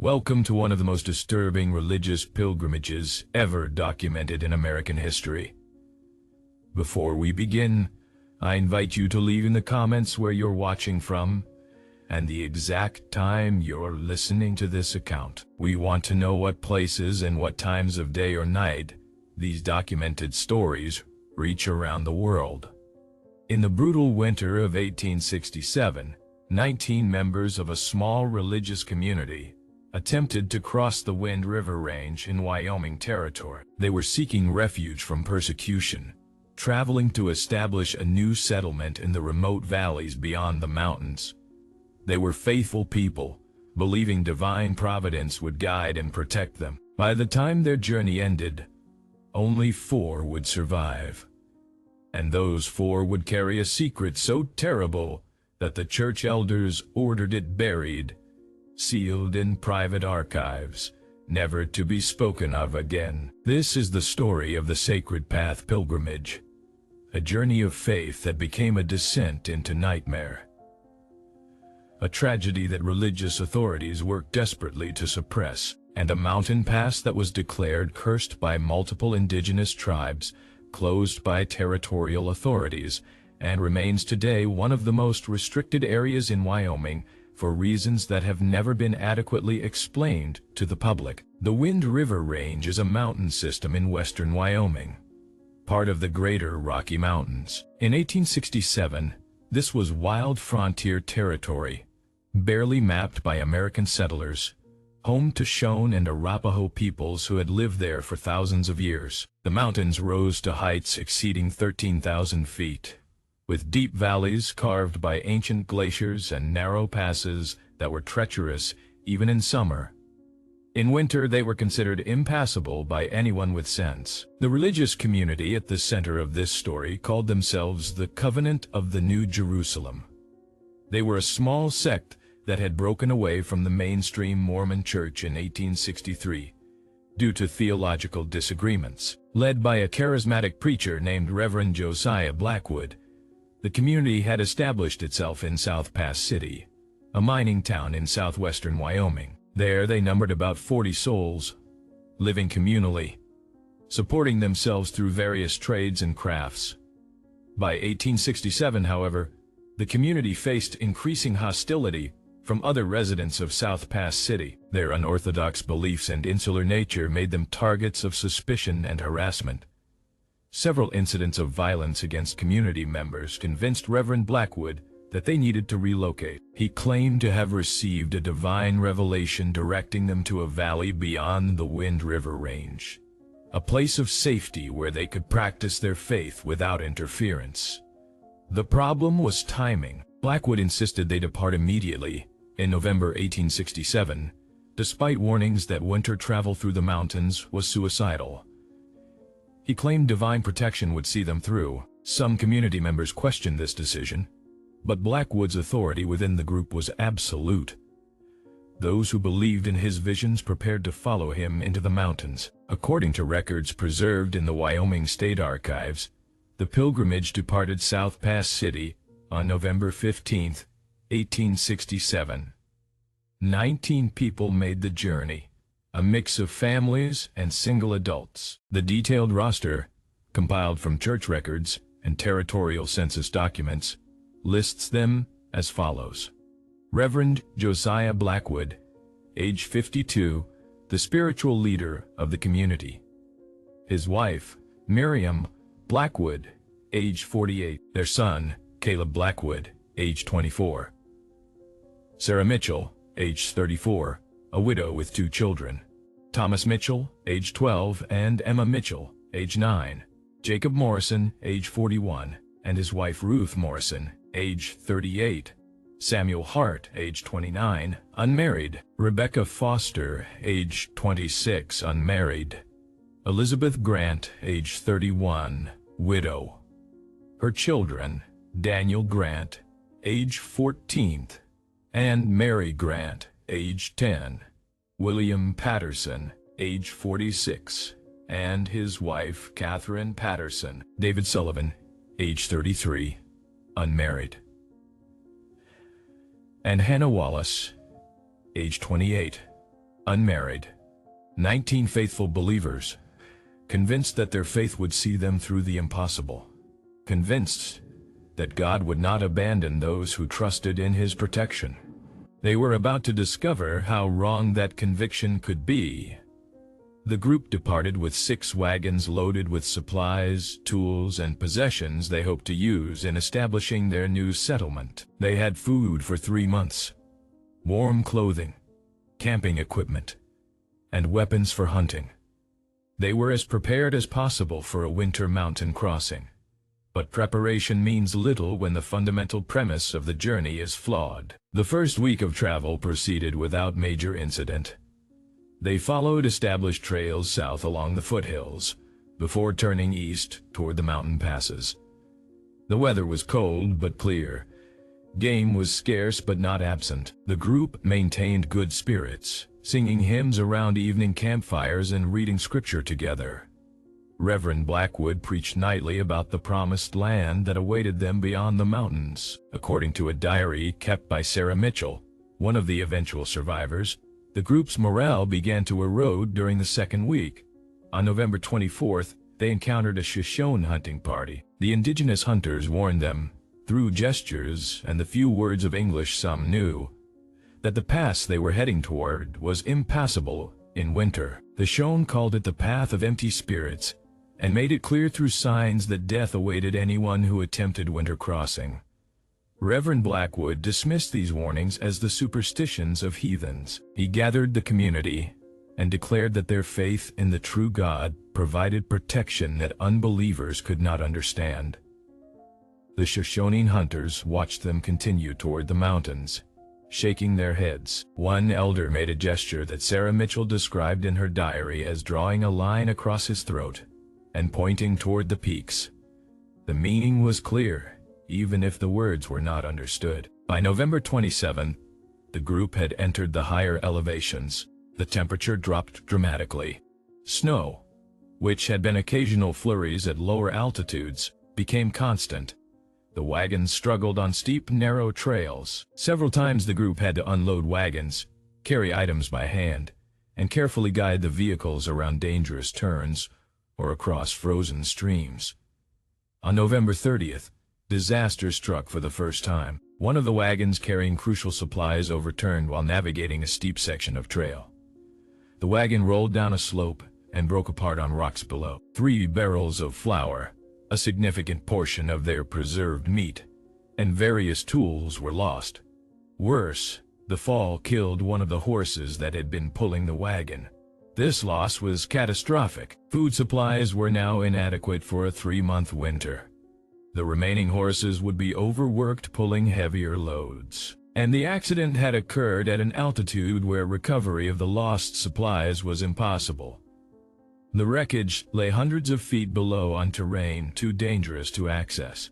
Welcome to one of the most disturbing religious pilgrimages ever documented in American history. Before we begin, I invite you to leave in the comments where you're watching from and the exact time you're listening to this account. We want to know what places and what times of day or night these documented stories reach around the world. In the brutal winter of 1867, 19 members of a small religious community attempted to cross the Wind River Range in Wyoming territory. They were seeking refuge from persecution, traveling to establish a new settlement in the remote valleys beyond the mountains. They were faithful people, believing divine providence would guide and protect them. By the time their journey ended, only 4 would survive. And those 4 would carry a secret so terrible that the church elders ordered it buried, sealed in private archives, never to be spoken of again. This is the story of the Sacred Path Pilgrimage, a journey of faith that became a descent into nightmare. A tragedy that religious authorities worked desperately to suppress, and a mountain pass that was declared cursed by multiple indigenous tribes, closed by territorial authorities, and remains today one of the most restricted areas in Wyoming for reasons that have never been adequately explained to the public. The Wind River Range is a mountain system in western Wyoming, part of the Greater Rocky Mountains. In 1867, this was wild frontier territory, barely mapped by American settlers, home to Shoshone and Arapaho peoples who had lived there for thousands of years. The mountains rose to heights exceeding 13,000 feet. With deep valleys carved by ancient glaciers and narrow passes that were treacherous even in summer. In winter, they were considered impassable by anyone with sense. The religious community at the center of this story called themselves the Covenant of the New Jerusalem. They were a small sect that had broken away from the mainstream Mormon Church in 1863 due to theological disagreements. Led by a charismatic preacher named Reverend Josiah Blackwood, the community had established itself in South Pass City, a mining town in southwestern Wyoming. There they numbered about 40 souls, living communally, supporting themselves through various trades and crafts. By 1867, however, the community faced increasing hostility from other residents of South Pass City. Their unorthodox beliefs and insular nature made them targets of suspicion and harassment. Several incidents of violence against community members convinced Reverend Blackwood that they needed to relocate. He claimed to have received a divine revelation directing them to a valley beyond the Wind River Range, a place of safety where they could practice their faith without interference. The problem was timing. Blackwood insisted they depart immediately in November 1867, despite warnings that winter travel through the mountains was suicidal. He claimed divine protection would see them through. Some community members questioned this decision, but Blackwood's authority within the group was absolute. Those who believed in his visions prepared to follow him into the mountains. According to records preserved in the Wyoming State Archives, the pilgrimage departed South Pass City on November 15, 1867. 19 people made the journey, a mix of families and single adults. The detailed roster, compiled from church records and territorial census documents, lists them as follows. Reverend Josiah Blackwood, age 52, the spiritual leader of the community. His wife, Miriam Blackwood, age 48. Their son, Caleb Blackwood, age 24. Sarah Mitchell, age 34, a widow with 2 children. Thomas Mitchell, age 12, and Emma Mitchell, age 9. Jacob Morrison, age 41, and his wife Ruth Morrison, age 38. Samuel Hart, age 29, unmarried. Rebecca Foster, age 26, unmarried. Elizabeth Grant, age 31, widow. Her children, Daniel Grant, age 14, and Mary Grant, age 10. William Patterson, age 46, and his wife Catherine Patterson. David Sullivan, age 33, unmarried. And Hannah Wallace, age 28, unmarried, 19 faithful believers, convinced that their faith would see them through the impossible, convinced that God would not abandon those who trusted in His protection. They were about to discover how wrong that conviction could be. The group departed with 6 wagons loaded with supplies, tools, and possessions they hoped to use in establishing their new settlement. They had food for 3 months, warm clothing, camping equipment, and weapons for hunting. They were as prepared as possible for a winter mountain crossing. But preparation means little when the fundamental premise of the journey is flawed. The first week of travel proceeded without major incident. They followed established trails south along the foothills, before turning east toward the mountain passes. The weather was cold but clear. Game was scarce but not absent. The group maintained good spirits, singing hymns around evening campfires and reading scripture together. Reverend Blackwood preached nightly about the promised land that awaited them beyond the mountains. According to a diary kept by Sarah Mitchell, one of the eventual survivors, the group's morale began to erode during the second week. On November 24th, they encountered a Shoshone hunting party. The indigenous hunters warned them, through gestures and the few words of English some knew, that the pass they were heading toward was impassable in winter. The Shoshone called it the Path of Empty Spirits, and made it clear through signs that death awaited anyone who attempted winter crossing. Reverend Blackwood dismissed these warnings as the superstitions of heathens. He gathered the community and declared that their faith in the true God provided protection that unbelievers could not understand. The Shoshone hunters watched them continue toward the mountains, shaking their heads. One elder made a gesture that Sarah Mitchell described in her diary as drawing a line across his throat and pointing toward the peaks. The meaning was clear, even if the words were not understood. By November 27, the group had entered the higher elevations. The temperature dropped dramatically. Snow, which had been occasional flurries at lower altitudes, became constant. The wagons struggled on steep, narrow trails. Several times the group had to unload wagons, carry items by hand, and carefully guide the vehicles around dangerous turns or across frozen streams. On November 30th, disaster struck for the first time. One of the wagons carrying crucial supplies overturned while navigating a steep section of trail. The wagon rolled down a slope and broke apart on rocks below. 3 barrels of flour, a significant portion of their preserved meat, and various tools were lost. Worse, the fall killed one of the horses that had been pulling the wagon. This loss was catastrophic. Food supplies were now inadequate for a 3-month winter. The remaining horses would be overworked pulling heavier loads. And the accident had occurred at an altitude where recovery of the lost supplies was impossible. The wreckage lay hundreds of feet below on terrain too dangerous to access.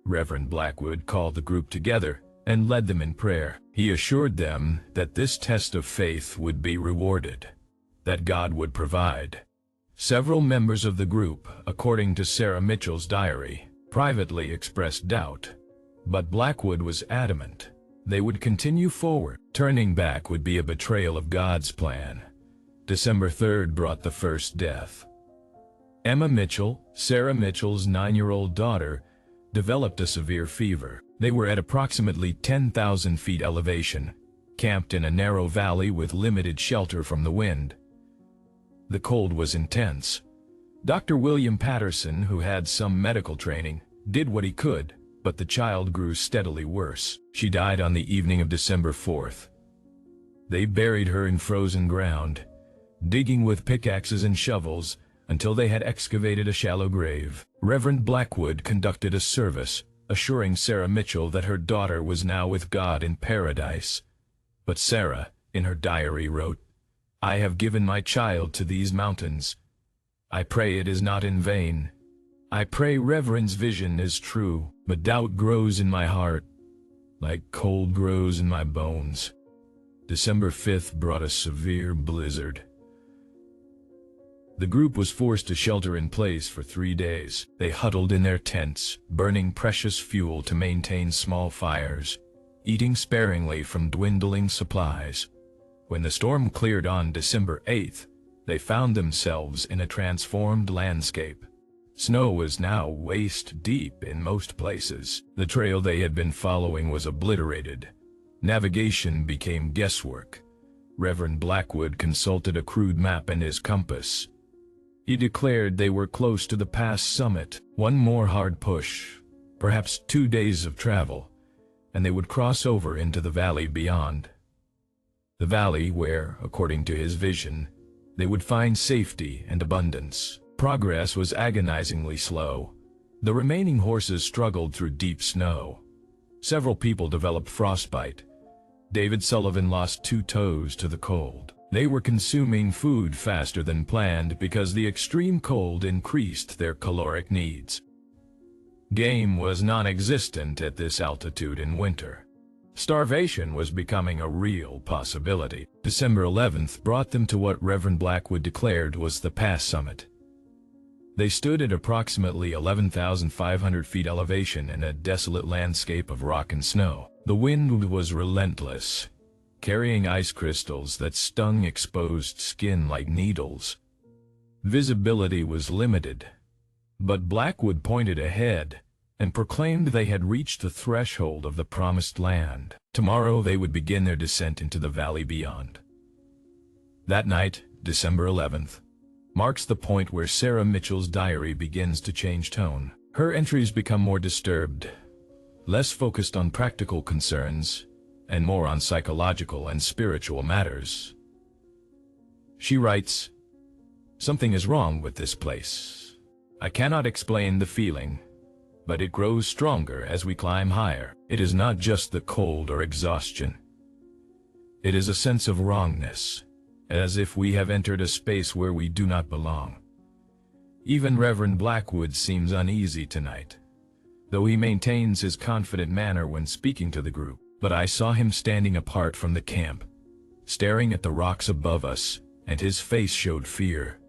Reverend Blackwood called the group together and led them in prayer. He assured them that this test of faith would be rewarded, that God would provide. Several members of the group, according to Sarah Mitchell's diary, privately expressed doubt, but Blackwood was adamant. They would continue forward. Turning back would be a betrayal of God's plan. December 3rd brought the first death. Emma Mitchell, Sarah Mitchell's 9-year-old daughter, developed a severe fever. They were at approximately 10,000 feet elevation, camped in a narrow valley with limited shelter from the wind. The cold was intense. Dr. William Patterson, who had some medical training, did what he could, but the child grew steadily worse. She died on the evening of December 4th. They buried her in frozen ground, digging with pickaxes and shovels until they had excavated a shallow grave. Reverend Blackwood conducted a service, assuring Sarah Mitchell that her daughter was now with God in paradise. But Sarah, in her diary, wrote, "I have given my child to these mountains. I pray it is not in vain. I pray Reverend's vision is true, but doubt grows in my heart, like cold grows in my bones." December 5th brought a severe blizzard. The group was forced to shelter in place for 3 days. They huddled in their tents, burning precious fuel to maintain small fires, eating sparingly from dwindling supplies. When the storm cleared on December 8th, they found themselves in a transformed landscape. Snow was now waist-deep in most places. The trail they had been following was obliterated. Navigation became guesswork. Reverend Blackwood consulted a crude map and his compass. He declared they were close to the pass summit. One more hard push, perhaps 2 days of travel, and they would cross over into the valley beyond. The valley where, according to his vision, they would find safety and abundance. Progress was agonizingly slow. The remaining horses struggled through deep snow. Several people developed frostbite. David Sullivan lost 2 toes to the cold. They were consuming food faster than planned because the extreme cold increased their caloric needs. Game was non-existent at this altitude in winter. Starvation was becoming a real possibility. December 11th brought them to what Reverend Blackwood declared was the pass summit. They stood at approximately 11,500 feet elevation in a desolate landscape of rock and snow. The wind was relentless, carrying ice crystals that stung exposed skin like needles. Visibility was limited, but Blackwood pointed ahead and proclaimed they had reached the threshold of the promised land. Tomorrow they would begin their descent into the valley beyond. That night, December 11th, marks the point where Sarah Mitchell's diary begins to change tone. Her entries become more disturbed, less focused on practical concerns, and more on psychological and spiritual matters. She writes, "Something is wrong with this place. I cannot explain the feeling, but it grows stronger as we climb higher. It is not just the cold or exhaustion. It is a sense of wrongness, as if we have entered a space where we do not belong. Even Reverend Blackwood seems uneasy tonight, though he maintains his confident manner when speaking to the group. But I saw him standing apart from the camp, staring at the rocks above us, and his face showed fear."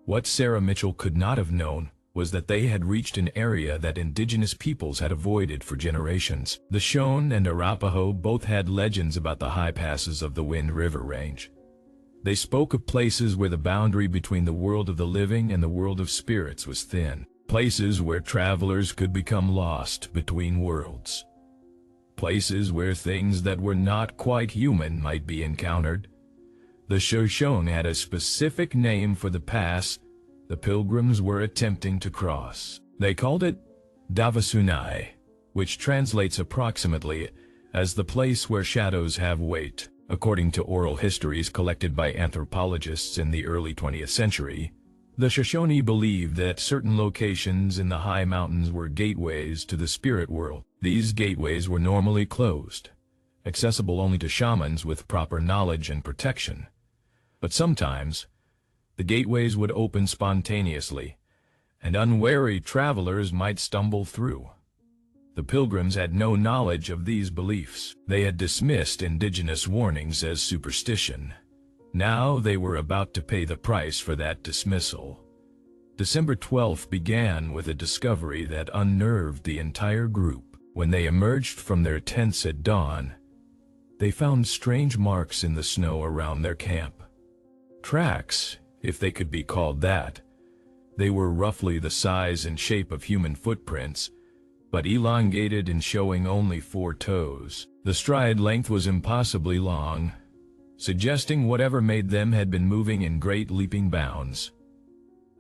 What Sarah Mitchell could not have known was that they had reached an area that indigenous peoples had avoided for generations. The Shoshone and Arapaho both had legends about the high passes of the Wind River Range. They spoke of places where the boundary between the world of the living and the world of spirits was thin, places where travelers could become lost between worlds, places where things that were not quite human might be encountered. The Shoshone had a specific name for the pass the Pilgrims were attempting to cross. They called it Davasunai, which translates approximately as the place where shadows have weight. According to oral histories collected by anthropologists in the early 20th century, the Shoshone believed that certain locations in the high mountains were gateways to the spirit world. These gateways were normally closed, accessible only to shamans with proper knowledge and protection. But sometimes, the gateways would open spontaneously, and unwary travelers might stumble through. The Pilgrims had no knowledge of these beliefs. They had dismissed indigenous warnings as superstition. Now they were about to pay the price for that dismissal. December 12th began with a discovery that unnerved the entire group. When they emerged from their tents at dawn, they found strange marks in the snow around their camp. Tracks, if they could be called that. They were roughly the size and shape of human footprints, but elongated and showing only 4 toes. The stride length was impossibly long, suggesting whatever made them had been moving in great leaping bounds.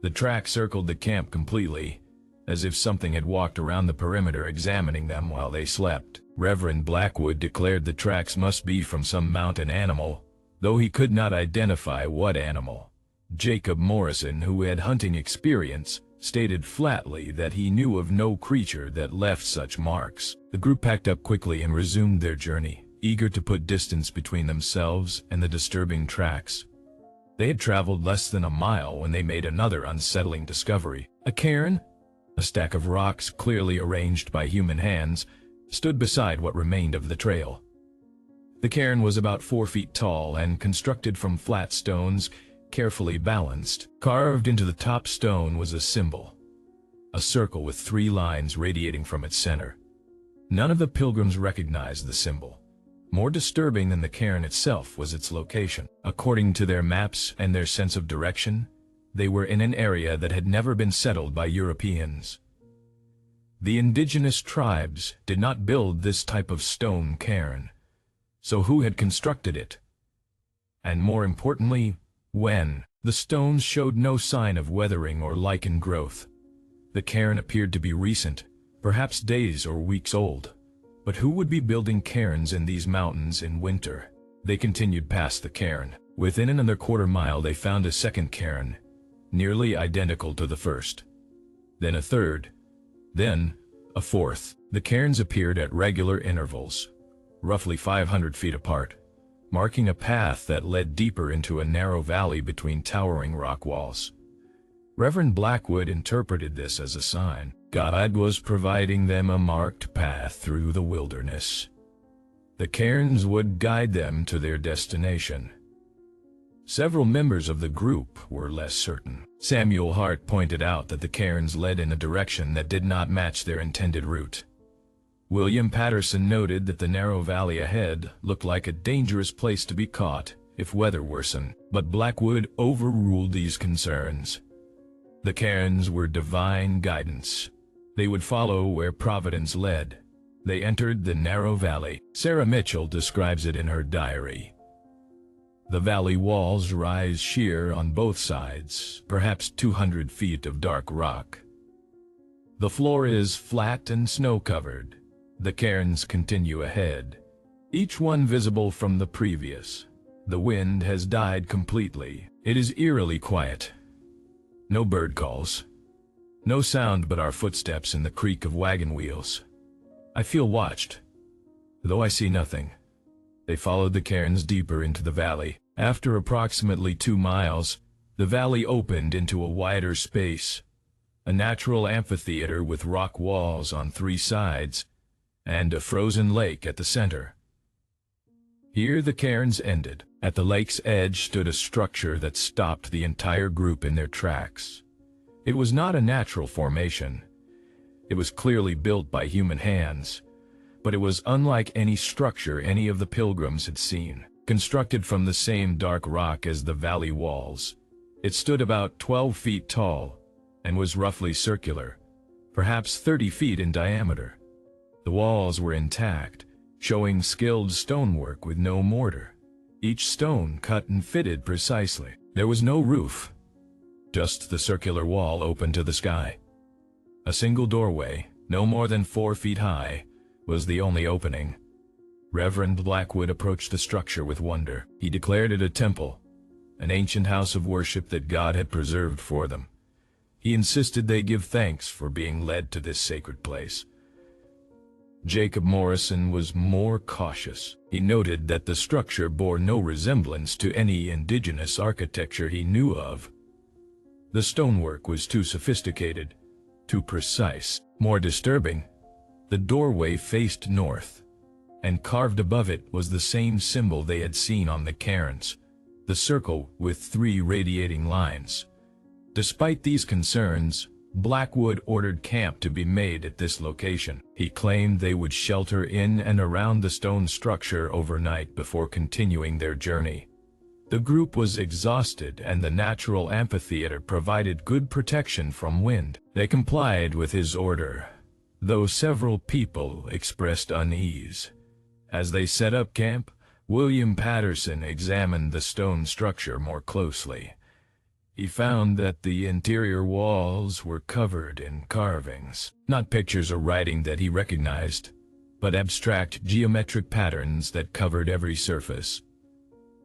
The track circled the camp completely, as if something had walked around the perimeter examining them while they slept. Reverend Blackwood declared the tracks must be from some mountain animal, though he could not identify what animal. Jacob Morrison, who had hunting experience, stated flatly that he knew of no creature that left such marks. The group packed up quickly and resumed their journey, eager to put distance between themselves and the disturbing tracks. They had traveled less than a mile when they made another unsettling discovery. A cairn, a stack of rocks clearly arranged by human hands, stood beside what remained of the trail. The cairn was about 4 feet tall and constructed from flat stones, carefully balanced. Carved into the top stone was a symbol, a circle with 3 lines radiating from its center. None of the Pilgrims recognized the symbol, More disturbing than the cairn itself was its location. According to their maps and their sense of direction, they were in an area that had never been settled by Europeans. The indigenous tribes did not build this type of stone cairn. So who had constructed it? And more importantly, when? The stones showed no sign of weathering or lichen growth. The cairn appeared to be recent, perhaps days or weeks old. But who would be building cairns in these mountains in winter? They continued past the cairn. Within another quarter-mile they found a second cairn, nearly identical to the first. Then a third. Then a fourth. The cairns appeared at regular intervals, roughly 500 feet apart, marking a path that led deeper into a narrow valley between towering rock walls. Reverend Blackwood interpreted this as a sign. God was providing them a marked path through the wilderness. The cairns would guide them to their destination. Several members of the group were less certain. Samuel Hart pointed out that the cairns led in a direction that did not match their intended route. William Patterson noted that the narrow valley ahead looked like a dangerous place to be caught if weather worsened, but Blackwood overruled these concerns. The cairns were divine guidance. They would follow where providence led. They entered the narrow valley. Sarah Mitchell describes it in her diary. The valley walls rise sheer on both sides, perhaps 200 feet of dark rock. The floor is flat and snow-covered. The cairns continue ahead, each one visible from the previous. The wind has died completely. It is eerily quiet. No bird calls. No sound but our footsteps and the creak of wagon wheels. I feel watched, though I see nothing. They followed the cairns deeper into the valley. After approximately 2 miles, the valley opened into a wider space, a natural amphitheater with rock walls on 3 sides, and a frozen lake at the center. Here the cairns ended. At the lake's edge stood a structure that stopped the entire group in their tracks. It was not a natural formation. It was clearly built by human hands, but it was unlike any structure any of the Pilgrims had seen. Constructed from the same dark rock as the valley walls, it stood about 12 feet tall and was roughly circular, perhaps 30 feet in diameter. The walls were intact, showing skilled stonework with no mortar, each stone cut and fitted precisely. There was no roof, just the circular wall open to the sky. A single doorway, no more than 4 feet high, was the only opening. Reverend Blackwood approached the structure with wonder. He declared it a temple, an ancient house of worship that God had preserved for them. He insisted they give thanks for being led to this sacred place. Jacob Morrison was more cautious. He noted that the structure bore no resemblance to any indigenous architecture he knew of. The stonework was too sophisticated, too precise. More disturbing, the doorway faced north, and carved above it was the same symbol they had seen on the cairns, the circle with 3 radiating lines. Despite these concerns, Blackwood ordered camp to be made at this location. He claimed they would shelter in and around the stone structure overnight before continuing their journey. The group was exhausted and the natural amphitheater provided good protection from wind. They complied with his order, though several people expressed unease. As they set up camp, William Patterson examined the stone structure more closely. He found that the interior walls were covered in carvings, not pictures or writing that he recognized, but abstract geometric patterns that covered every surface.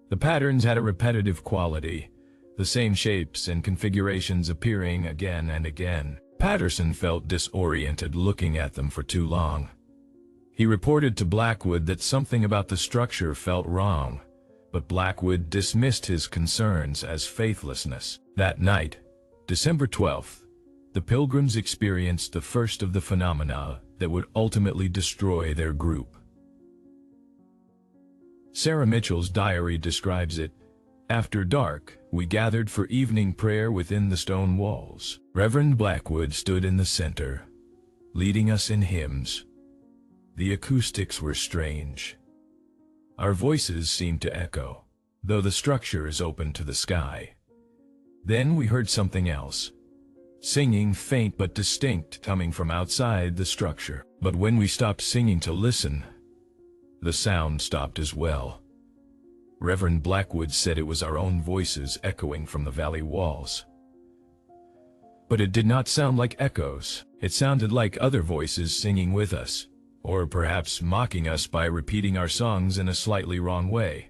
The patterns had a repetitive quality, the same shapes and configurations appearing again and again. Patterson felt disoriented looking at them for too long. He reported to Blackwood that something about the structure felt wrong, but Blackwood dismissed his concerns as faithlessness. That night, December 12th, the Pilgrims experienced the first of the phenomena that would ultimately destroy their group. Sarah Mitchell's diary describes it. After dark, we gathered for evening prayer within the stone walls. Reverend Blackwood stood in the center, leading us in hymns. The acoustics were strange. Our voices seemed to echo, though the structure is open to the sky. Then we heard something else. Singing, faint but distinct, coming from outside the structure. But when we stopped singing to listen, the sound stopped as well. Reverend Blackwood said it was our own voices echoing from the valley walls. But it did not sound like echoes. It sounded like other voices singing with us, or perhaps mocking us by repeating our songs in a slightly wrong way.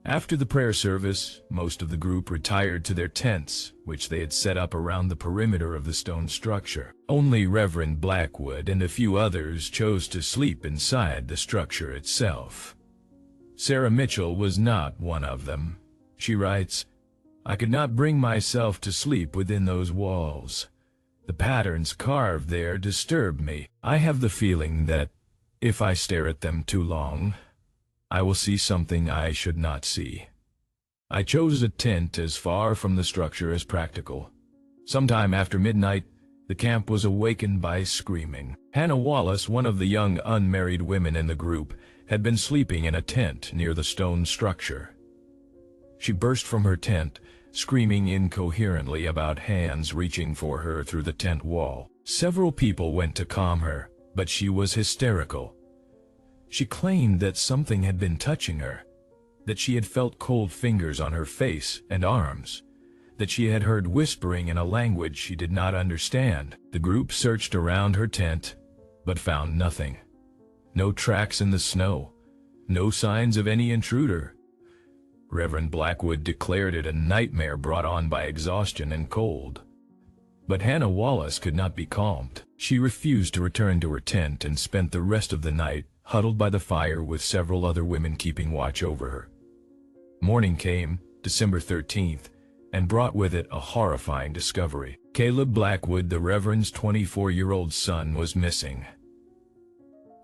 After the prayer service, most of the group retired to their tents, which they had set up around the perimeter of the stone structure. Only Reverend Blackwood and a few others chose to sleep inside the structure itself. Sarah Mitchell was not one of them. She writes, "I could not bring myself to sleep within those walls. The patterns carved there disturbed me. I have the feeling that, if I stare at them too long, I will see something I should not see. I chose a tent as far from the structure as practical. Sometime after midnight, the camp was awakened by screaming. Hannah Wallace, one of the young unmarried women in the group, had been sleeping in a tent near the stone structure. She burst from her tent, screaming incoherently about hands reaching for her through the tent wall. Several people went to calm her, but she was hysterical. She claimed that something had been touching her, that she had felt cold fingers on her face and arms, that she had heard whispering in a language she did not understand. The group searched around her tent, but found nothing. No tracks in the snow, no signs of any intruder. Reverend Blackwood declared it a nightmare brought on by exhaustion and cold. But Hannah Wallace could not be calmed. She refused to return to her tent and spent the rest of the night huddled by the fire with several other women keeping watch over her. Morning came, December 13th, and brought with it a horrifying discovery. Caleb Blackwood, the Reverend's 24-year-old son, was missing.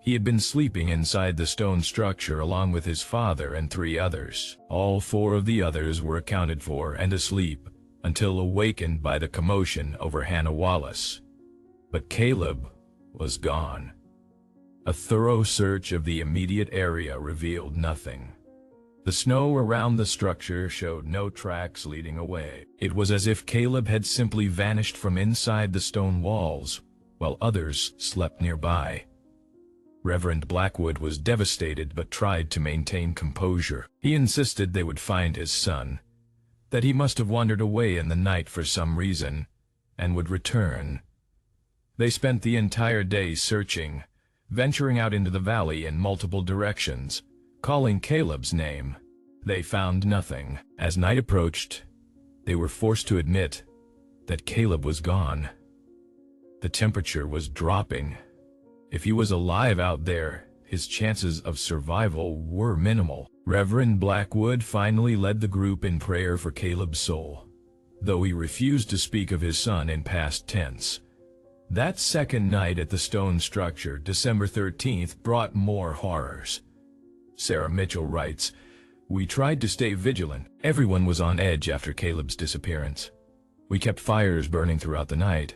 He had been sleeping inside the stone structure along with his father and 3 others. All 4 of the others were accounted for and asleep until awakened by the commotion over Hannah Wallace. But Caleb was gone. A thorough search of the immediate area revealed nothing. The snow around the structure showed no tracks leading away. It was as if Caleb had simply vanished from inside the stone walls, while others slept nearby. Reverend Blackwood was devastated but tried to maintain composure. He insisted they would find his son, that he must have wandered away in the night for some reason, and would return. They spent the entire day searching, venturing out into the valley in multiple directions, calling Caleb's name. They found nothing. As night approached, they were forced to admit that Caleb was gone. The temperature was dropping. If he was alive out there, his chances of survival were minimal. Reverend Blackwood finally led the group in prayer for Caleb's soul, though he refused to speak of his son in past tense. That second night at the stone structure, December 13th, brought more horrors. Sarah Mitchell writes, "We tried to stay vigilant. Everyone was on edge after Caleb's disappearance. We kept fires burning throughout the night.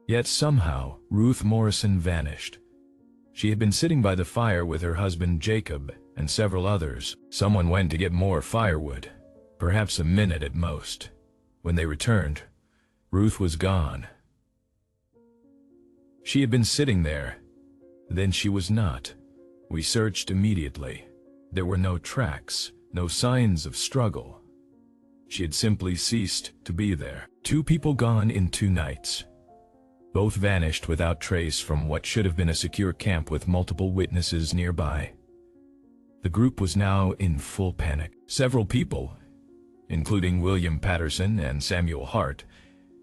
Yet somehow, Ruth Morrison vanished. She had been sitting by the fire with her husband Jacob and several others. Someone went to get more firewood, perhaps a minute at most. When they returned, Ruth was gone. She had been sitting there. Then she was not. We searched immediately. There were no tracks, no signs of struggle. She had simply ceased to be there. 2 people gone in 2 nights. Both vanished without trace from what should have been a secure camp with multiple witnesses nearby. The group was now in full panic. Several people, including William Patterson and Samuel Hart,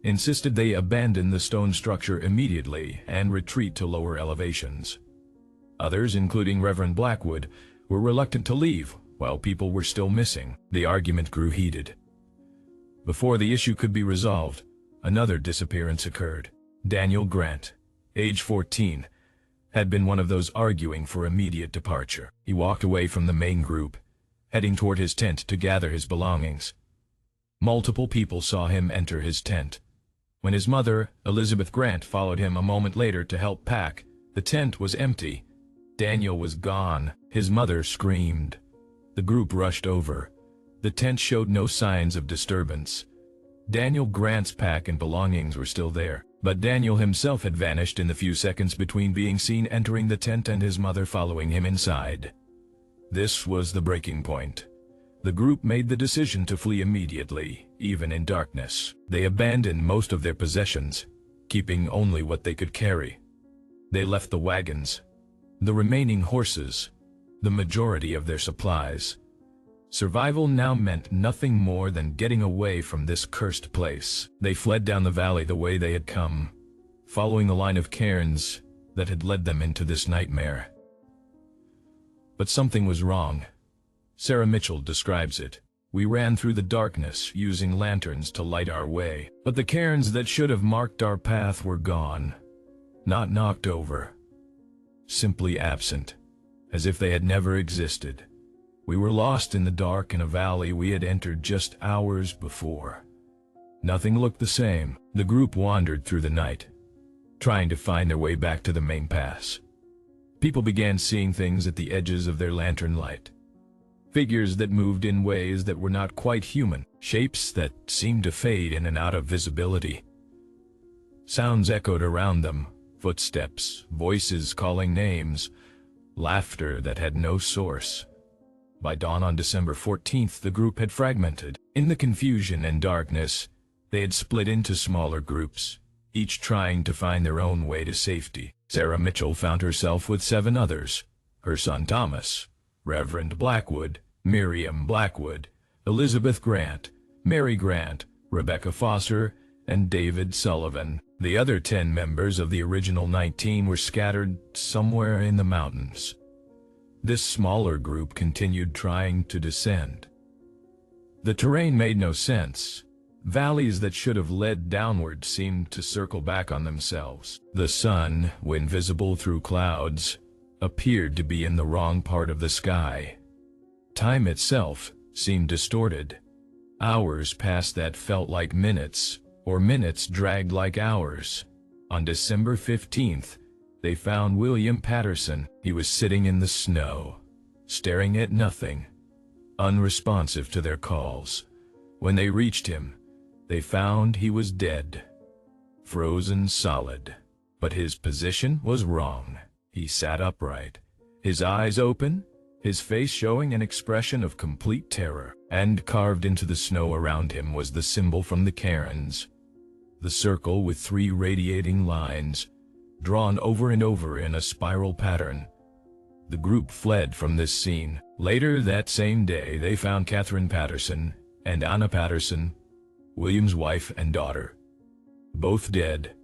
insisted they abandon the stone structure immediately and retreat to lower elevations. Others, including Reverend Blackwood, were reluctant to leave while people were still missing. The argument grew heated. Before the issue could be resolved, another disappearance occurred. Daniel Grant, age 14, had been one of those arguing for immediate departure. He walked away from the main group, heading toward his tent to gather his belongings. Multiple people saw him enter his tent. When his mother, Elizabeth Grant, followed him a moment later to help pack, the tent was empty. Daniel was gone. His mother screamed. The group rushed over. The tent showed no signs of disturbance. Daniel Grant's pack and belongings were still there, but Daniel himself had vanished in the few seconds between being seen entering the tent and his mother following him inside. This was the breaking point. The group made the decision to flee immediately, even in darkness. They abandoned most of their possessions, keeping only what they could carry. They left the wagons, the remaining horses, the majority of their supplies. Survival now meant nothing more than getting away from this cursed place. They fled down the valley the way they had come, following the line of cairns that had led them into this nightmare. But something was wrong. Sarah Mitchell describes it. We ran through the darkness, using lanterns to light our way, but the cairns that should have marked our path were gone. Not knocked over. Simply absent, as if they had never existed. We were lost in the dark in a valley we had entered just hours before. Nothing looked the same. The group wandered through the night, trying to find their way back to the main pass. People began seeing things at the edges of their lantern light. Figures that moved in ways that were not quite human, shapes that seemed to fade in and out of visibility. Sounds echoed around them, footsteps, voices calling names, laughter that had no source. By dawn on December 14th, the group had fragmented. In the confusion and darkness, they had split into smaller groups, each trying to find their own way to safety. Sarah Mitchell found herself with 7 others: her son Thomas, Reverend Blackwood, Miriam Blackwood, Elizabeth Grant, Mary Grant, Rebecca Foster, and David Sullivan. The other 10 members of the original 19 were scattered somewhere in the mountains. This smaller group continued trying to descend. The terrain made no sense. Valleys that should have led downward seemed to circle back on themselves. The sun, when visible through clouds, appeared to be in the wrong part of the sky. Time itself seemed distorted. Hours passed that felt like minutes, or minutes dragged like hours. On December 15th, they found William Patterson. He was sitting in the snow, staring at nothing, unresponsive to their calls. When they reached him, they found he was dead, frozen solid. But his position was wrong. He sat upright, his eyes open, his face showing an expression of complete terror. And carved into the snow around him was the symbol from the cairns, the circle with 3 radiating lines, drawn over and over in a spiral pattern. The group fled from this scene. Later that same day, they found Catherine Patterson and Anna Patterson, William's wife and daughter, both dead,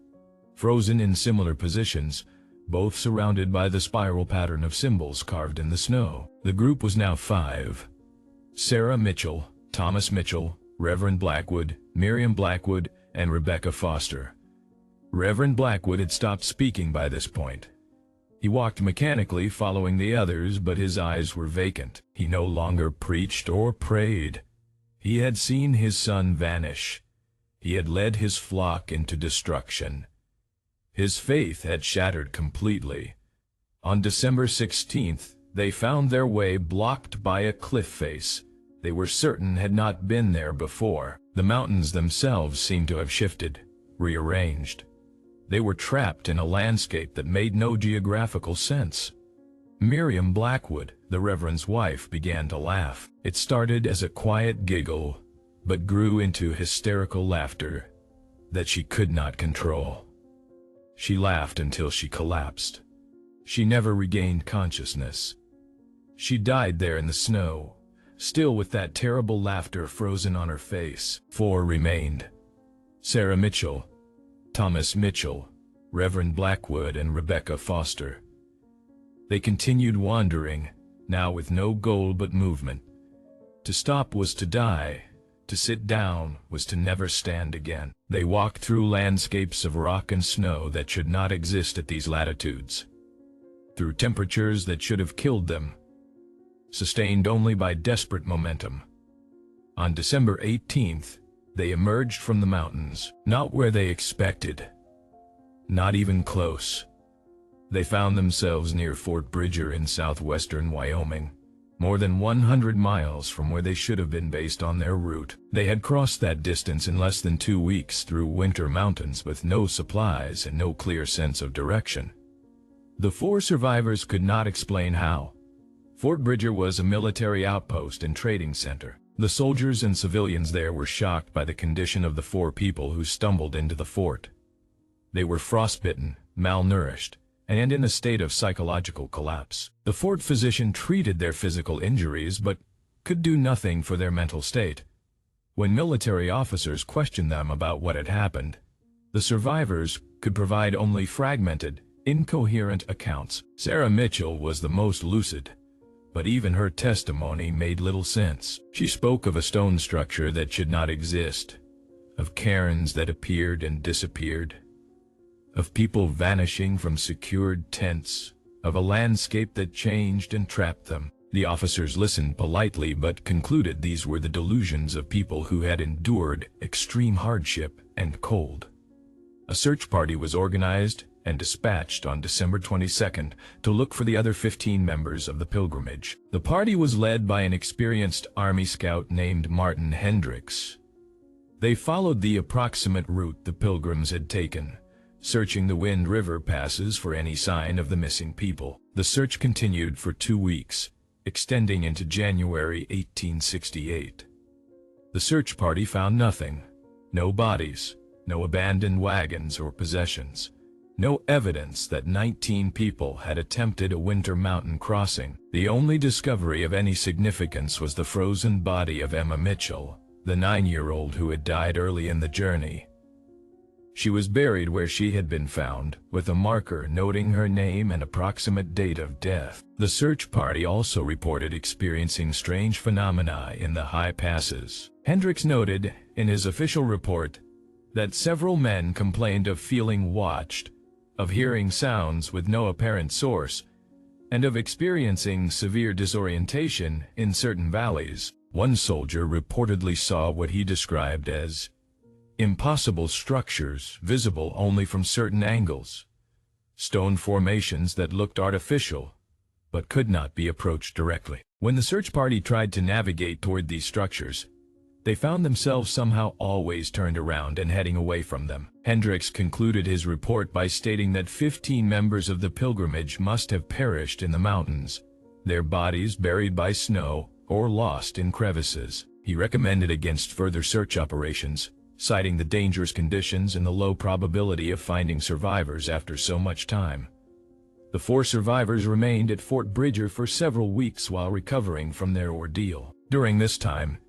frozen in similar positions, both surrounded by the spiral pattern of symbols carved in the snow. The group was now 5. Sarah Mitchell, Thomas Mitchell, Reverend Blackwood, Miriam Blackwood, and Rebecca Foster. Reverend Blackwood had stopped speaking by this point. He walked mechanically following the others, but his eyes were vacant. He no longer preached or prayed. He had seen his son vanish. He had led his flock into destruction. His faith had shattered completely. On December 16th, they found their way blocked by a cliff face they were certain had not been there before. The mountains themselves seemed to have shifted, rearranged. They were trapped in a landscape that made no geographical sense. Miriam Blackwood, the Reverend's wife, began to laugh. It started as a quiet giggle, but grew into hysterical laughter that she could not control. She laughed until she collapsed. She never regained consciousness. She died there in the snow, still with that terrible laughter frozen on her face. 4 remained: Sarah Mitchell, Thomas Mitchell, Reverend Blackwood, and Rebecca Foster. They continued wandering, now with no goal but movement. To stop was to die. To sit down was to never stand again. They walked through landscapes of rock and snow that should not exist at these latitudes, through temperatures that should have killed them, sustained only by desperate momentum. On December 18th, they emerged from the mountains, not where they expected, not even close. They found themselves near Fort Bridger in southwestern Wyoming, more than 100 miles from where they should have been based on their route. They had crossed that distance in less than 2 weeks through winter mountains with no supplies and no clear sense of direction. The 4 survivors could not explain how. Fort Bridger was a military outpost and trading center. The soldiers and civilians there were shocked by the condition of the 4 people who stumbled into the fort. They were frostbitten, malnourished, and in a state of psychological collapse. The fort physician treated their physical injuries but could do nothing for their mental state. When military officers questioned them about what had happened, the survivors could provide only fragmented, incoherent accounts. Sarah Mitchell was the most lucid, but even her testimony made little sense. She spoke of a stone structure that should not exist, of cairns that appeared and disappeared, of people vanishing from secured tents, of a landscape that changed and trapped them. The officers listened politely but concluded these were the delusions of people who had endured extreme hardship and cold. A search party was organized and dispatched on December 22nd to look for the other 15 members of the pilgrimage. The party was led by an experienced Army scout named Martin Hendricks. They followed the approximate route the Pilgrims had taken, searching the Wind River passes for any sign of the missing people. The search continued for 2 weeks, extending into January 1868. The search party found nothing. No bodies, no abandoned wagons or possessions, no evidence that 19 people had attempted a winter mountain crossing. The only discovery of any significance was the frozen body of Emma Mitchell, the 9-year-old who had died early in the journey. She was buried where she had been found, with a marker noting her name and approximate date of death. The search party also reported experiencing strange phenomena in the high passes. Hendricks noted in his official report that several men complained of feeling watched, of hearing sounds with no apparent source, and of experiencing severe disorientation in certain valleys. One soldier reportedly saw what he described as impossible structures visible only from certain angles, stone formations that looked artificial but could not be approached directly. When the search party tried to navigate toward these structures, they found themselves somehow always turned around and heading away from them. Hendricks concluded his report by stating that 15 members of the pilgrimage must have perished in the mountains, their bodies buried by snow or lost in crevices. He recommended against further search operations, citing the dangerous conditions and the low probability of finding survivors after so much time. The 4 survivors remained at Fort Bridger for several weeks while recovering from their ordeal. During this time,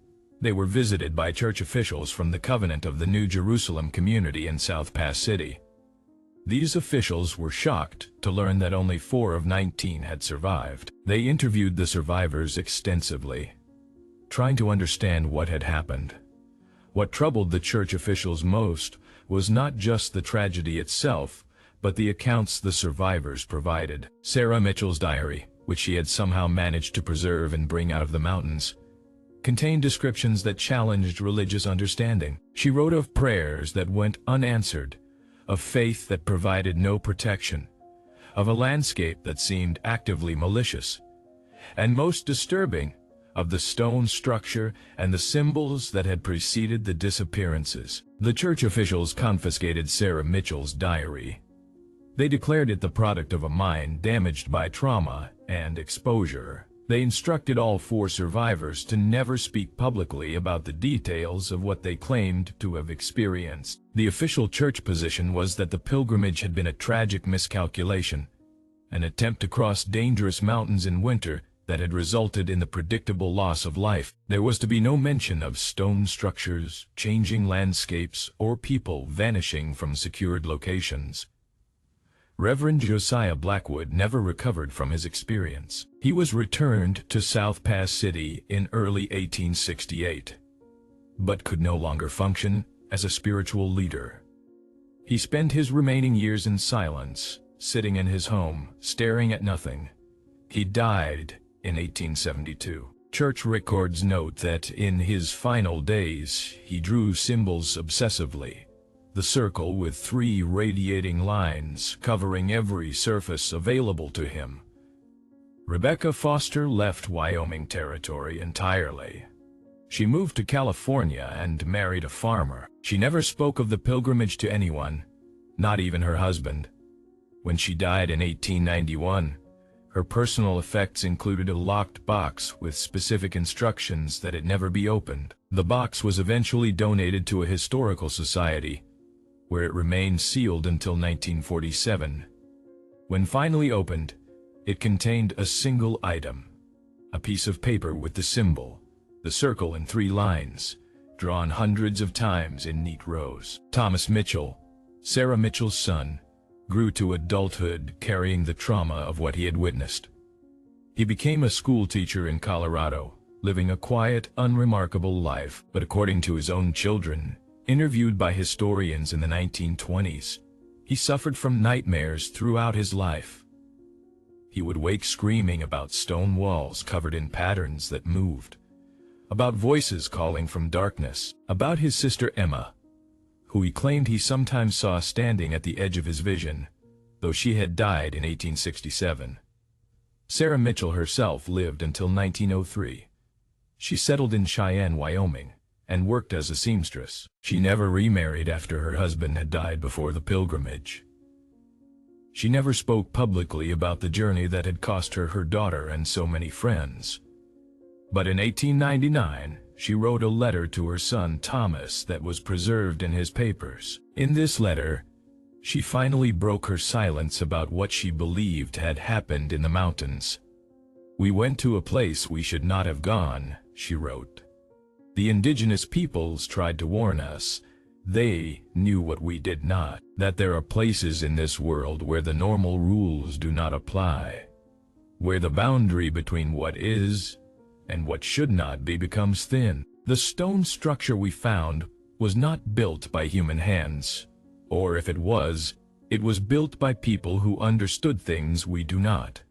they were visited by church officials from the Covenant of the New Jerusalem community in South Pass City. These officials were shocked to learn that only 4 of 19 had survived. They interviewed the survivors extensively, trying to understand what had happened. What troubled the church officials most was not just the tragedy itself, but the accounts the survivors provided. Sarah Mitchell's diary, which she had somehow managed to preserve and bring out of the mountains, contained descriptions that challenged religious understanding. She wrote of prayers that went unanswered, of faith that provided no protection, of a landscape that seemed actively malicious, and most disturbing, of the stone structure and the symbols that had preceded the disappearances. The church officials confiscated Sarah Mitchell's diary. They declared it the product of a mind damaged by trauma and exposure. They instructed all 4 survivors to never speak publicly about the details of what they claimed to have experienced. The official church position was that the pilgrimage had been a tragic miscalculation, an attempt to cross dangerous mountains in winter that had resulted in the predictable loss of life. There was to be no mention of stone structures, changing landscapes, or people vanishing from secured locations. Reverend Josiah Blackwood never recovered from his experience. He was returned to South Pass City in early 1868, but could no longer function as a spiritual leader. He spent his remaining years in silence, sitting in his home, staring at nothing. He died in 1872. Church records note that in his final days he drew symbols obsessively, the circle with 3 radiating lines covering every surface available to him. Rebecca Foster left Wyoming Territory entirely. She moved to California and married a farmer. She never spoke of the pilgrimage to anyone, not even her husband. When she died in 1891, her personal effects included a locked box with specific instructions that it never be opened. The box was eventually donated to a historical society, where it remained sealed until 1947. When finally opened, it contained a single item, a piece of paper with the symbol, the circle in 3 lines, drawn hundreds of times in neat rows. Thomas Mitchell, Sarah Mitchell's son, grew to adulthood carrying the trauma of what he had witnessed. He became a school teacher in Colorado, living a quiet, unremarkable life, but according to his own children, interviewed by historians in the 1920s, he suffered from nightmares throughout his life. He would wake screaming about stone walls covered in patterns that moved, about voices calling from darkness, about his sister Emma, who he claimed he sometimes saw standing at the edge of his vision, though she had died in 1867. Sarah Mitchell herself lived until 1903. She settled in Cheyenne, Wyoming, and worked as a seamstress. She never remarried after her husband had died before the pilgrimage. She never spoke publicly about the journey that had cost her her daughter and so many friends. But in 1899, she wrote a letter to her son Thomas that was preserved in his papers. In this letter, she finally broke her silence about what she believed had happened in the mountains. "We went to a place we should not have gone," she wrote. "The indigenous peoples tried to warn us. They knew what we did not, that there are places in this world where the normal rules do not apply, where the boundary between what is and what should not be becomes thin. The stone structure we found was not built by human hands, or if it was built by people who understood things we do not.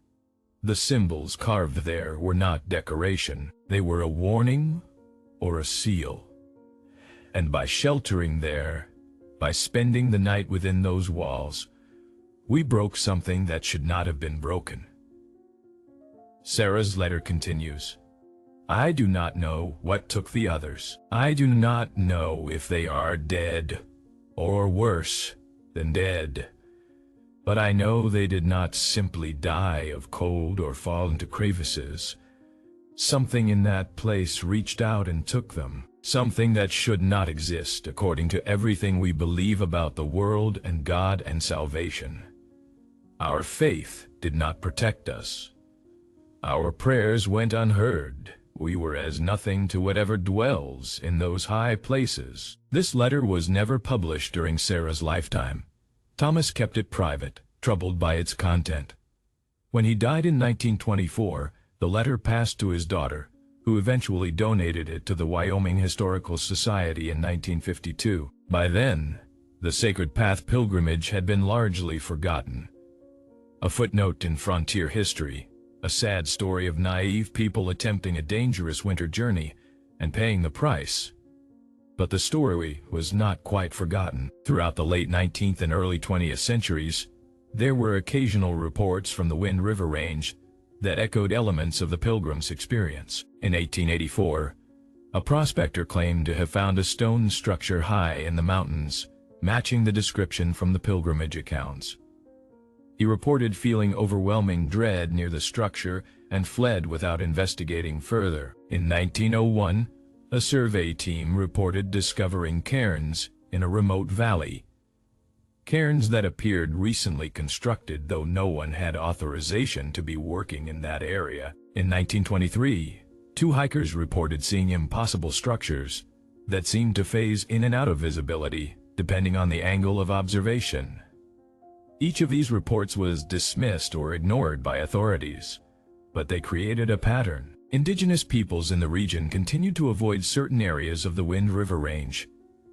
The symbols carved there were not decoration, they were a warning or a seal. And by sheltering there, by spending the night within those walls, we broke something that should not have been broken." Sarah's letter continues, "I do not know what took the others. I do not know if they are dead, or worse than dead. But I know they did not simply die of cold or fall into crevices. Something in that place reached out and took them. Something that should not exist according to everything we believe about the world and God and salvation. Our faith did not protect us. Our prayers went unheard. We were as nothing to whatever dwells in those high places." This letter was never published during Sarah's lifetime. Thomas kept it private, troubled by its content. When he died in 1924, the letter passed to his daughter, who eventually donated it to the Wyoming Historical Society in 1952. By then, the Sacred Path pilgrimage had been largely forgotten. A footnote in frontier history, a sad story of naive people attempting a dangerous winter journey and paying the price. But the story was not quite forgotten. Throughout the late 19th and early 20th centuries, there were occasional reports from the Wind River Range that echoed elements of the Pilgrims' experience. In 1884, a prospector claimed to have found a stone structure high in the mountains, matching the description from the pilgrimage accounts. He reported feeling overwhelming dread near the structure and fled without investigating further. In 1901, a survey team reported discovering cairns in a remote valley. Cairns that appeared recently constructed, though no one had authorization to be working in that area. In 1923, 2 hikers reported seeing impossible structures that seemed to phase in and out of visibility, depending on the angle of observation. Each of these reports was dismissed or ignored by authorities, but they created a pattern. Indigenous peoples in the region continued to avoid certain areas of the Wind River Range,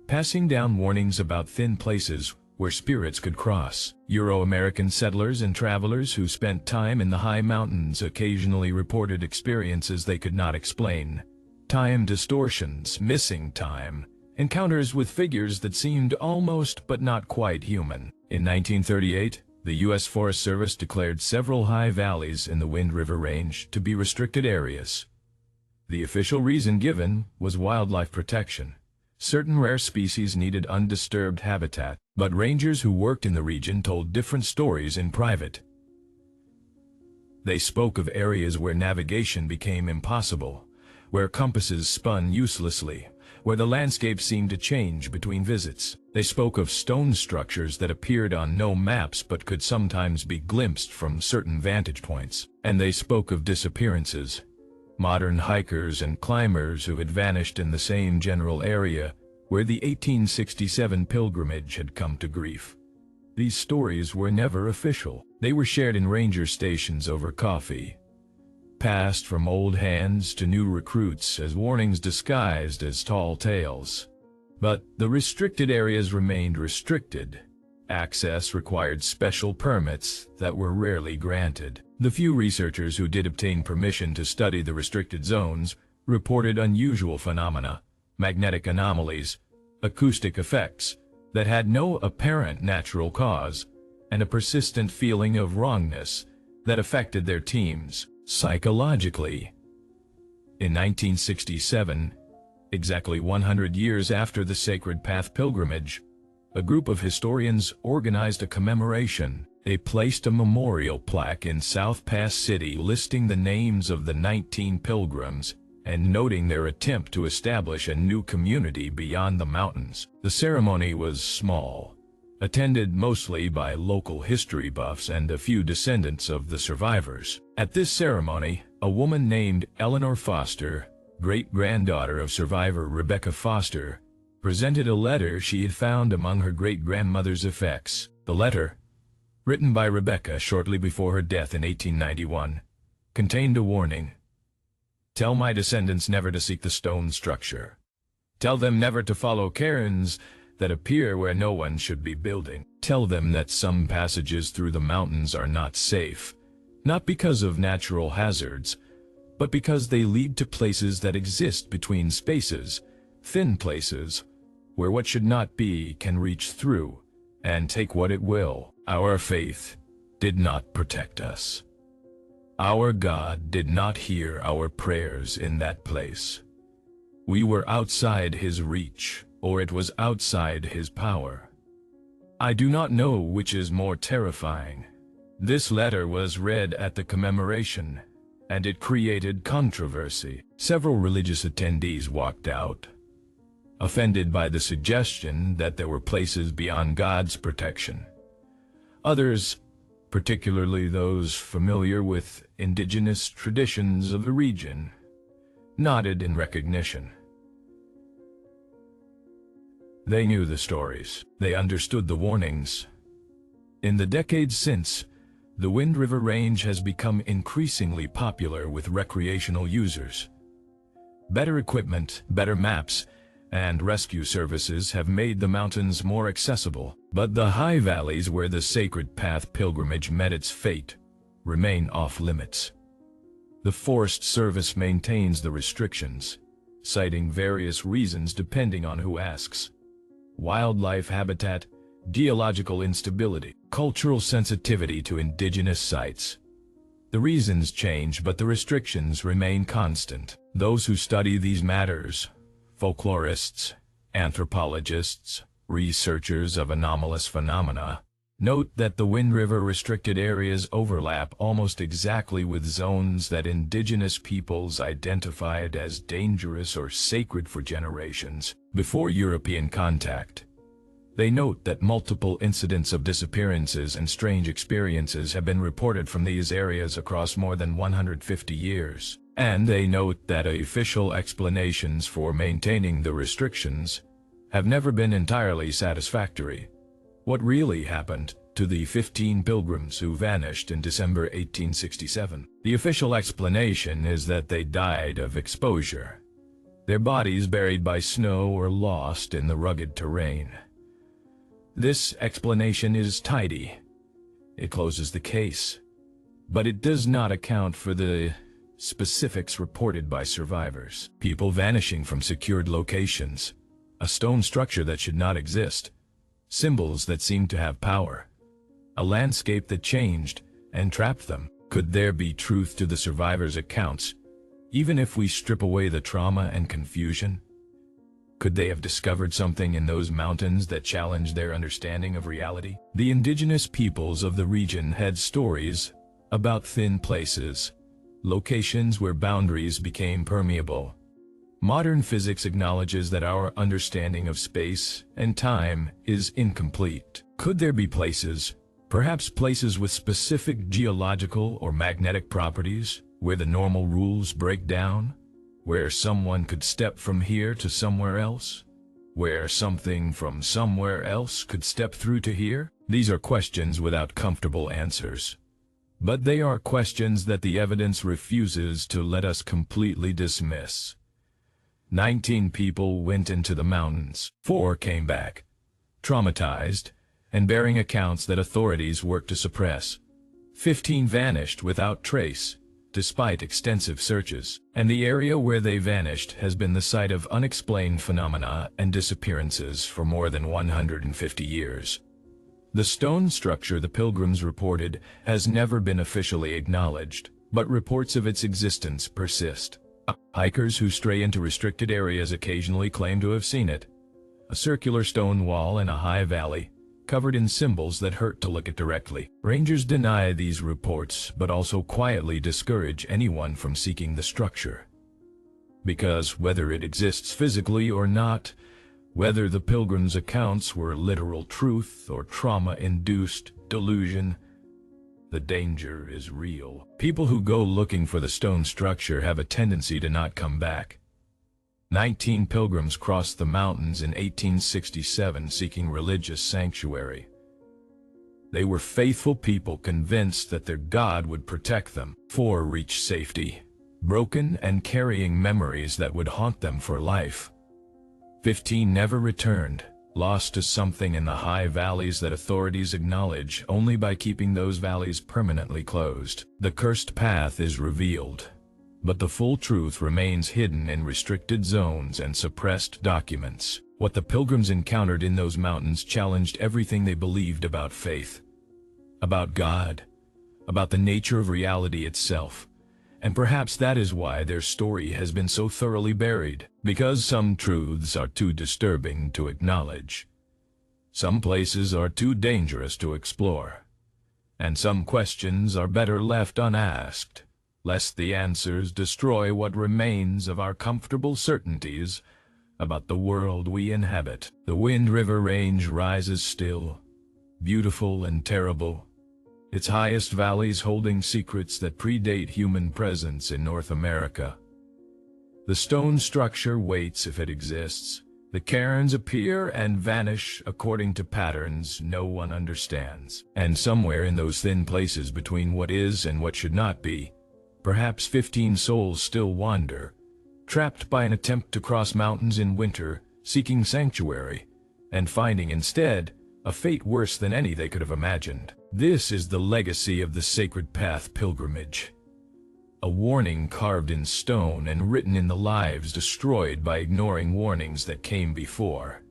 passing down warnings about thin places where spirits could cross. Euro-American settlers and travelers who spent time in the high mountains occasionally reported experiences they could not explain. Time distortions, missing time, encounters with figures that seemed almost but not quite human. In 1938, The U.S. Forest Service declared several high valleys in the Wind River Range to be restricted areas. The official reason given was wildlife protection. Certain rare species needed undisturbed habitat, but rangers who worked in the region told different stories in private. They spoke of areas where navigation became impossible, where compasses spun uselessly, where the landscape seemed to change between visits. They spoke of stone structures that appeared on no maps but could sometimes be glimpsed from certain vantage points. And they spoke of disappearances, modern hikers and climbers who had vanished in the same general area where the 1867 pilgrimage had come to grief. These stories were never official. They were shared in ranger stations over coffee, passed from old hands to new recruits as warnings disguised as tall tales. But the restricted areas remained restricted. Access required special permits that were rarely granted. The few researchers who did obtain permission to study the restricted zones reported unusual phenomena, magnetic anomalies, acoustic effects that had no apparent natural cause, and a persistent feeling of wrongness that affected their teams psychologically. In 1967, exactly 100 years after the Sacred Path pilgrimage, a group of historians organized a commemoration. They placed a memorial plaque in South Pass City listing the names of the 19 pilgrims and noting their attempt to establish a new community beyond the mountains. The ceremony was small, attended mostly by local history buffs and a few descendants of the survivors. At this ceremony, a woman named Eleanor Foster, great-granddaughter of survivor Rebecca Foster, presented a letter she had found among her great-grandmother's effects. The letter, written by Rebecca shortly before her death in 1891, contained a warning. "Tell my descendants never to seek the stone structure. Tell them never to follow cairns that appear where no one should be building. Tell them that some passages through the mountains are not safe, not because of natural hazards, but because they lead to places that exist between spaces, thin places, where what should not be can reach through and take what it will. Our faith did not protect us. Our God did not hear our prayers in that place. We were outside His reach, or it was outside His power. I do not know which is more terrifying." This letter was read at the commemoration, and it created controversy. Several religious attendees walked out, offended by the suggestion that there were places beyond God's protection. Others, particularly those familiar with indigenous traditions of the region, nodded in recognition. They knew the stories. They understood the warnings. In the decades since, the Wind River Range has become increasingly popular with recreational users. Better equipment, better maps, and rescue services have made the mountains more accessible, but the high valleys where the Sacred Path pilgrimage met its fate remain off-limits. The Forest Service maintains the restrictions, citing various reasons depending on who asks: wildlife habitat, geological instability, cultural sensitivity to indigenous sites. The reasons change, but the restrictions remain constant. Those who study these matters, folklorists, anthropologists, researchers of anomalous phenomena, note that the Wind River restricted areas overlap almost exactly with zones that indigenous peoples identified as dangerous or sacred for generations before European contact. They note that multiple incidents of disappearances and strange experiences have been reported from these areas across more than 150 years. And they note that official explanations for maintaining the restrictions have never been entirely satisfactory. What really happened to the 15 pilgrims who vanished in December 1867? The official explanation is that they died of exposure, their bodies buried by snow or lost in the rugged terrain. This explanation is tidy. It closes the case, but it does not account for the specifics reported by survivors. People vanishing from secured locations, a stone structure that should not exist, symbols that seem to have power, a landscape that changed and trapped them. Could there be truth to the survivors' accounts, even if we strip away the trauma and confusion? Could they have discovered something in those mountains that challenged their understanding of reality? The indigenous peoples of the region had stories about thin places, locations where boundaries became permeable. Modern physics acknowledges that our understanding of space and time is incomplete. Could there be places, perhaps places with specific geological or magnetic properties, where the normal rules break down? Where someone could step from here to somewhere else? Where something from somewhere else could step through to here? These are questions without comfortable answers. But they are questions that the evidence refuses to let us completely dismiss. 19 people went into the mountains. 4 came back, traumatized, and bearing accounts that authorities worked to suppress. 15 vanished without trace, despite extensive searches. And the area where they vanished has been the site of unexplained phenomena and disappearances for more than 150 years. The stone structure the Pilgrims reported has never been officially acknowledged, but reports of its existence persist. Hikers who stray into restricted areas occasionally claim to have seen it. A circular stone wall in a high valley, covered in symbols that hurt to look at directly. Rangers deny these reports, but also quietly discourage anyone from seeking the structure. Because whether it exists physically or not, whether the Pilgrims' accounts were literal truth or trauma-induced delusion, the danger is real. People who go looking for the stone structure have a tendency to not come back. 19 pilgrims crossed the mountains in 1867 seeking religious sanctuary. They were faithful people convinced that their God would protect them. 4 reached safety, broken and carrying memories that would haunt them for life. 15 never returned, lost to something in the high valleys that authorities acknowledge only by keeping those valleys permanently closed. The cursed path is revealed, but the full truth remains hidden in restricted zones and suppressed documents. What the Pilgrims encountered in those mountains challenged everything they believed about faith, about God, about the nature of reality itself. And perhaps that is why their story has been so thoroughly buried, because some truths are too disturbing to acknowledge. Some places are too dangerous to explore, and some questions are better left unasked, lest the answers destroy what remains of our comfortable certainties about the world we inhabit. The Wind River Range rises still, beautiful and terrible, its highest valleys holding secrets that predate human presence in North America. The stone structure waits if it exists. The cairns appear and vanish according to patterns no one understands. And somewhere in those thin places between what is and what should not be, perhaps 15 souls still wander, trapped by an attempt to cross mountains in winter, seeking sanctuary, and finding instead a fate worse than any they could have imagined. This is the legacy of the Sacred Path pilgrimage. A warning carved in stone and written in the lives destroyed by ignoring warnings that came before.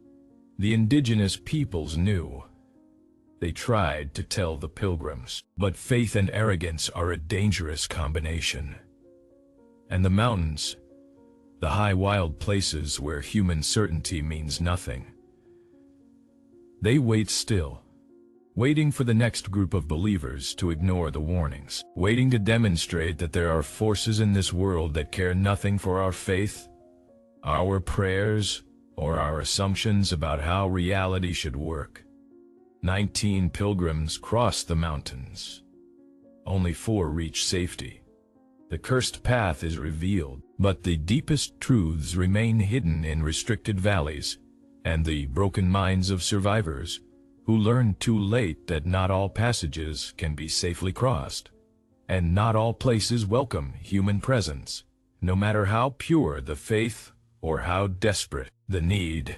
The indigenous peoples knew. They tried to tell the Pilgrims, but faith and arrogance are a dangerous combination. And the mountains, the high wild places where human certainty means nothing, they wait still, waiting for the next group of believers to ignore the warnings, waiting to demonstrate that there are forces in this world that care nothing for our faith, our prayers, or our assumptions about how reality should work. 19 pilgrims crossed the mountains. Only 4 reached safety. The cursed path is revealed, but the deepest truths remain hidden in restricted valleys and the broken minds of survivors who learned too late that not all passages can be safely crossed, and not all places welcome human presence, no matter how pure the faith or how desperate the need.